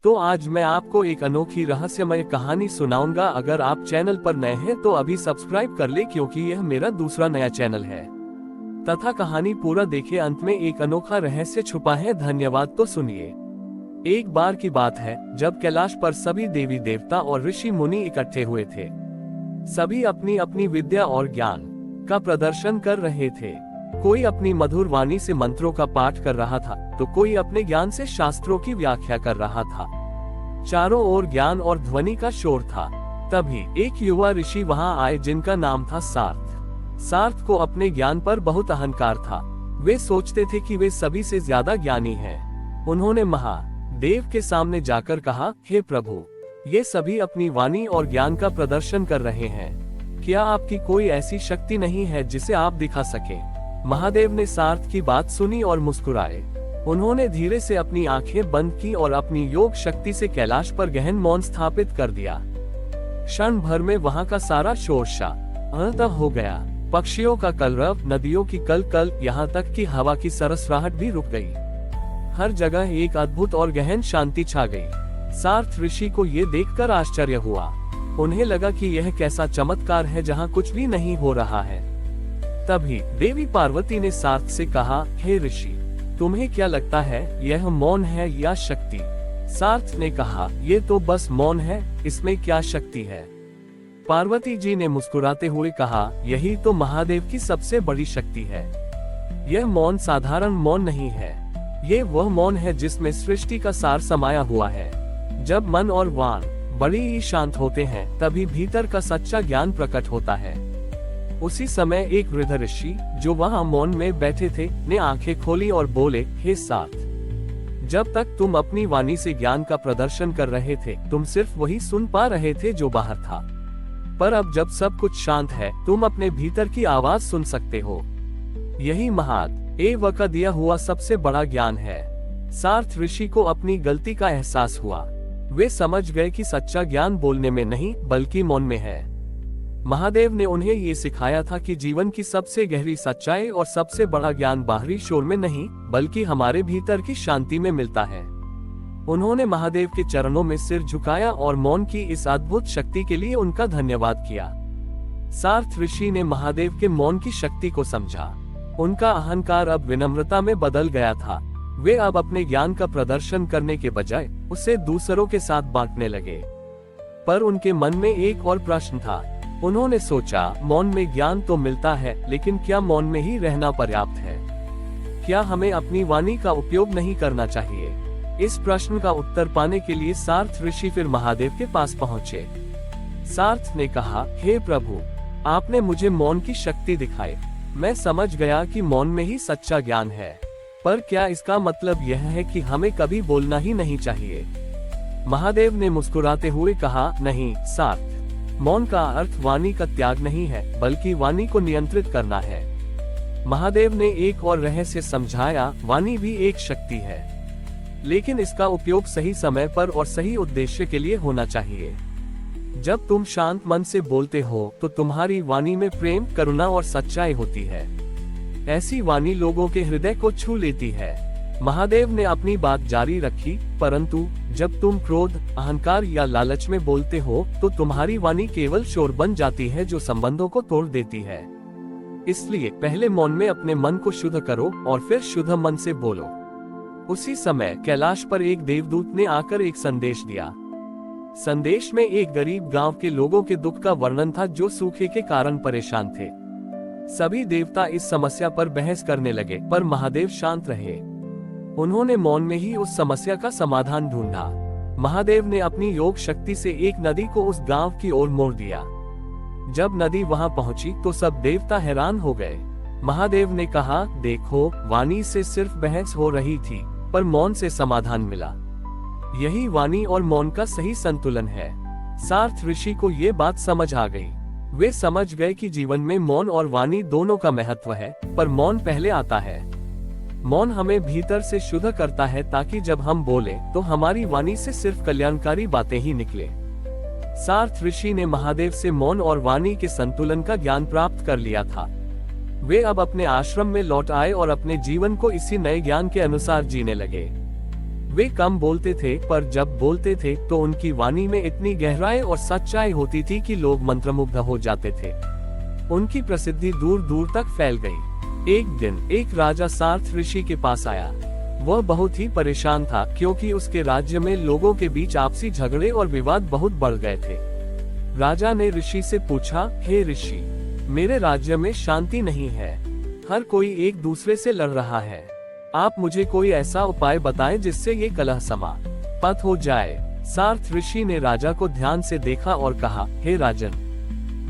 तो आज मैं आपको एक अनोखी रहस्यमय कहानी सुनाऊंगा। अगर आप चैनल पर नए हैं तो अभी सब्सक्राइब कर ले, क्योंकि यह मेरा दूसरा नया चैनल है। तथा कहानी पूरा देखे, अंत में एक अनोखा रहस्य छुपा है। धन्यवाद। तो सुनिए। एक बार की बात है जब कैलाश पर सभी देवी देवता और ऋषि मुनि इकट्ठे हुए थे। सभी अपनी अपनी विद्या और ज्ञान का प्रदर्शन कर रहे थे। कोई अपनी मधुर वाणी से मंत्रों का पाठ कर रहा था, तो कोई अपने ज्ञान से शास्त्रों की व्याख्या कर रहा था। चारों ओर ज्ञान और ध्वनि का शोर था। तभी एक युवा ऋषि वहां आए जिनका नाम था सार्थ। सार्थ को अपने ज्ञान पर बहुत अहंकार था। वे सोचते थे कि वे सभी से ज्यादा ज्ञानी हैं। उन्होंने महादेव के सामने जाकर कहा, हे प्रभु, ये सभी अपनी वाणी और ज्ञान का प्रदर्शन कर रहे हैं। क्या आपकी कोई ऐसी शक्ति नहीं है जिसे आप दिखा सके? महादेव ने सार्थ की बात सुनी और मुस्कुराए। उन्होंने धीरे से अपनी आंखें बंद की और अपनी योग शक्ति से कैलाश पर गहन मौन स्थापित कर दिया। क्षण भर में वहां का सारा शोरशा अंत हो गया। पक्षियों का कलरव, नदियों की कलकल, यहाँ तक कि हवा की सरसराहट भी रुक गई। हर जगह एक अद्भुत और गहन शांति छा गई। सार्थ ऋषि को ये देखकर आश्चर्य हुआ। उन्हें लगा कि यह कैसा चमत्कार है जहाँ कुछ भी नहीं हो रहा है। तभी देवी पार्वती ने सार्थ से कहा, हे ऋषि, तुम्हें क्या लगता है, यह मौन है या शक्ति? सार्थ ने कहा, ये तो बस मौन है, इसमें क्या शक्ति है? पार्वती जी ने मुस्कुराते हुए कहा, यही तो महादेव की सबसे बड़ी शक्ति है। यह मौन साधारण मौन नहीं है, ये वह मौन है जिसमें सृष्टि का सार समाया हुआ है। जब मन और वाण बड़ी ही शांत होते हैं, तभी भीतर का सच्चा ज्ञान प्रकट होता है। उसी समय एक वृद्ध ऋषि जो वहां मौन में बैठे थे ने आंखें खोली और बोले, हे सार्थ, जब तक तुम अपनी वाणी से ज्ञान का प्रदर्शन कर रहे थे, तुम सिर्फ वही सुन पा रहे थे जो बाहर था। पर अब जब सब कुछ शांत है, तुम अपने भीतर की आवाज सुन सकते हो। यही महादेव का दिया हुआ सबसे बड़ा ज्ञान है। सार्थ ऋषि को अपनी गलती का एहसास हुआ। वे समझ गए कि सच्चा ज्ञान बोलने में नहीं बल्कि मौन में है। महादेव ने उन्हें ये सिखाया था कि जीवन की सबसे गहरी सच्चाई और सबसे बड़ा ज्ञान बाहरी शोर में नहीं बल्कि हमारे भीतर की शांति में मिलता है। उन्होंने महादेव के चरणों में सिर झुकाया और मौन की इस अद्भुत शक्ति के लिए उनका धन्यवाद किया। सार्थ ऋषि ने महादेव के मौन की शक्ति को समझा। उनका अहंकार अब विनम्रता में बदल गया था। वे अब अपने ज्ञान का प्रदर्शन करने के बजाय उसे दूसरों के साथ बांटने लगे। पर उनके मन में एक और प्रश्न था। उन्होंने सोचा, मौन में ज्ञान तो मिलता है, लेकिन क्या मौन में ही रहना पर्याप्त है? क्या हमें अपनी वाणी का उपयोग नहीं करना चाहिए? इस प्रश्न का उत्तर पाने के लिए सार्थ ऋषि फिर महादेव के पास पहुंचे। सार्थ ने कहा, हे प्रभु, आपने मुझे मौन की शक्ति दिखाई। मैं समझ गया कि मौन में ही सच्चा ज्ञान है। पर क्या इसका मतलब यह है कि हमें कभी बोलना ही नहीं चाहिए? महादेव ने मुस्कुराते हुए कहा, नहीं सार्थ, मौन का अर्थ वाणी का त्याग नहीं है, बल्कि वाणी को नियंत्रित करना है। महादेव ने एक और रहस्य समझाया, वाणी भी एक शक्ति है, लेकिन इसका उपयोग सही समय पर और सही उद्देश्य के लिए होना चाहिए। जब तुम शांत मन से बोलते हो तो तुम्हारी वाणी में प्रेम, करुणा और सच्चाई होती है। ऐसी वाणी लोगों के हृदय को छू लेती है। महादेव ने अपनी बात जारी रखी, परंतु जब तुम क्रोध, अहंकार या लालच में बोलते हो तो तुम्हारी वाणी केवल शोर बन जाती है जो संबंधों को तोड़ देती है। इसलिए पहले मौन में अपने मन को शुद्ध करो और फिर शुद्ध मन से बोलो। उसी समय कैलाश पर एक देवदूत ने आकर एक संदेश दिया। संदेश में एक गरीब गांव के लोगों के दुख का वर्णन था जो सूखे के कारण परेशान थे। सभी देवता इस समस्या पर बहस करने लगे, पर महादेव शांत रहे। उन्होंने मौन में ही उस समस्या का समाधान ढूंढा। महादेव ने अपनी योग शक्ति से एक नदी को उस गांव की ओर मोड़ दिया। जब नदी वहां पहुंची तो सब देवता हैरान हो गए। महादेव ने कहा, देखो, वाणी से सिर्फ बहस हो रही थी, पर मौन से समाधान मिला। यही वाणी और मौन का सही संतुलन है। सार्थ ऋषि को ये बात समझ आ गई। वे समझ गए कि जीवन में मौन और वाणी दोनों का महत्व है, पर मौन पहले आता है। मौन हमें भीतर से शुद्ध करता है ताकि जब हम बोले तो हमारी वाणी से सिर्फ कल्याणकारी बातें ही निकले। सार्थ ऋषि ने महादेव से मौन और वाणी के संतुलन का ज्ञान प्राप्त कर लिया था। वे अब अपने आश्रम में लौट आए और अपने जीवन को इसी नए ज्ञान के अनुसार जीने लगे। वे कम बोलते थे, पर जब बोलते थे तो उनकी वाणी में इतनी गहराई और सच्चाई होती थी कि लोग मंत्रमुग्ध हो जाते थे। उनकी प्रसिद्धि दूर दूर तक फैल गई। एक दिन एक राजा सार्थ ऋषि के पास आया। वह बहुत ही परेशान था, क्योंकि उसके राज्य में लोगों के बीच आपसी झगड़े और विवाद बहुत बढ़ गए थे। राजा ने ऋषि से पूछा, हे ऋषि, मेरे राज्य में शांति नहीं है, हर कोई एक दूसरे से लड़ रहा है। आप मुझे कोई ऐसा उपाय बताएं जिससे ये कलह समाप्त हो जाए। सार्थ ऋषि ने राजा को ध्यान से देखा और कहा, हे राजन,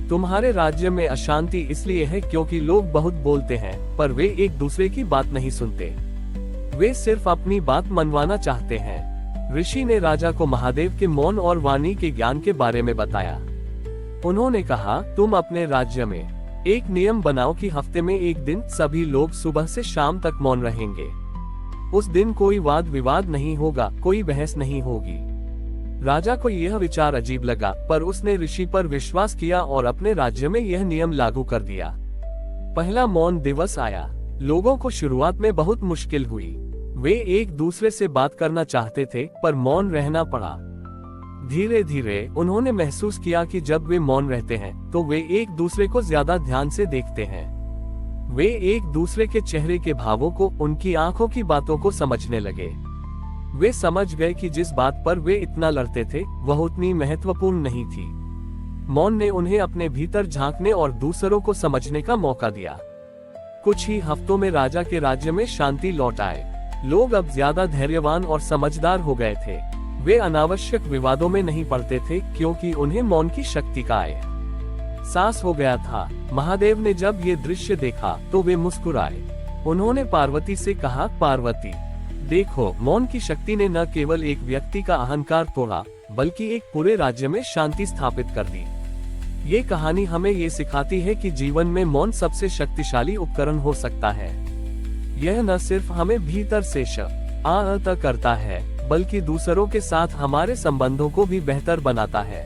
तुम्हारे राज्य में अशांति इसलिए है क्योंकि लोग बहुत बोलते हैं, पर वे एक दूसरे की बात नहीं सुनते। वे सिर्फ अपनी बात मनवाना चाहते हैं। ऋषि ने राजा को महादेव के मौन और वाणी के ज्ञान के बारे में बताया। उन्होंने कहा, तुम अपने राज्य में एक नियम बनाओ कि हफ्ते में एक दिन सभी लोग सुबह से शाम तक मौन रहेंगे। उस दिन कोई वाद विवाद नहीं होगा, कोई बहस नहीं होगी। राजा को यह विचार अजीब लगा, पर उसने ऋषि पर विश्वास किया और अपने राज्य में यह नियम लागू कर दिया। पहला मौन दिवस आया। लोगों को शुरुआत में बहुत मुश्किल हुई। वे एक दूसरे से बात करना चाहते थे, पर मौन रहना पड़ा। धीरे धीरे उन्होंने महसूस किया कि जब वे मौन रहते हैं तो वे एक दूसरे को ज्यादा ध्यान से देखते हैं। वे एक दूसरे के चेहरे के भावों को, उनकी आंखों की बातों को समझने लगे। वे समझ गए कि जिस बात पर वे इतना लड़ते थे वह उतनी महत्वपूर्ण नहीं थी। मौन ने उन्हें अपने भीतर झांकने और दूसरों को समझने का मौका दिया। कुछ ही हफ्तों में राजा के राज्य में शांति लौट आए। लोग अब ज्यादा धैर्यवान और समझदार हो गए थे। वे अनावश्यक विवादों में नहीं पड़ते थे, क्योंकि उन्हें मौन की शक्ति का एहसास हो गया था। महादेव ने जब ये दृश्य देखा तो वे मुस्कुराए। उन्होंने पार्वती से कहा, पार्वती, देखो, मौन की शक्ति ने न केवल एक व्यक्ति का अहंकार तोड़ा, बल्कि एक पूरे राज्य में शांति स्थापित कर दी। ये कहानी हमें ये सिखाती है कि जीवन में मौन सबसे शक्तिशाली उपकरण हो सकता है। यह न सिर्फ हमें भीतर से शांत करता है, बल्कि दूसरों के साथ हमारे संबंधों को भी बेहतर बनाता है।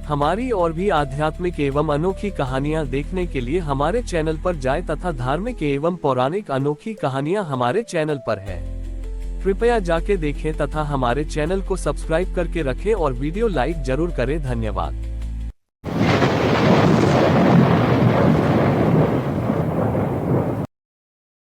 हमारी और भी आध्यात्मिक एवं अनोखी कहानियां देखने के लिए हमारे चैनल पर जाएं तथा धार्मिक एवं पौराणिक अनोखी कहानियां हमारे चैनल पर है। कृपया जाके देखें तथा हमारे चैनल को सब्सक्राइब करके रखें और वीडियो लाइक जरूर करें। धन्यवाद।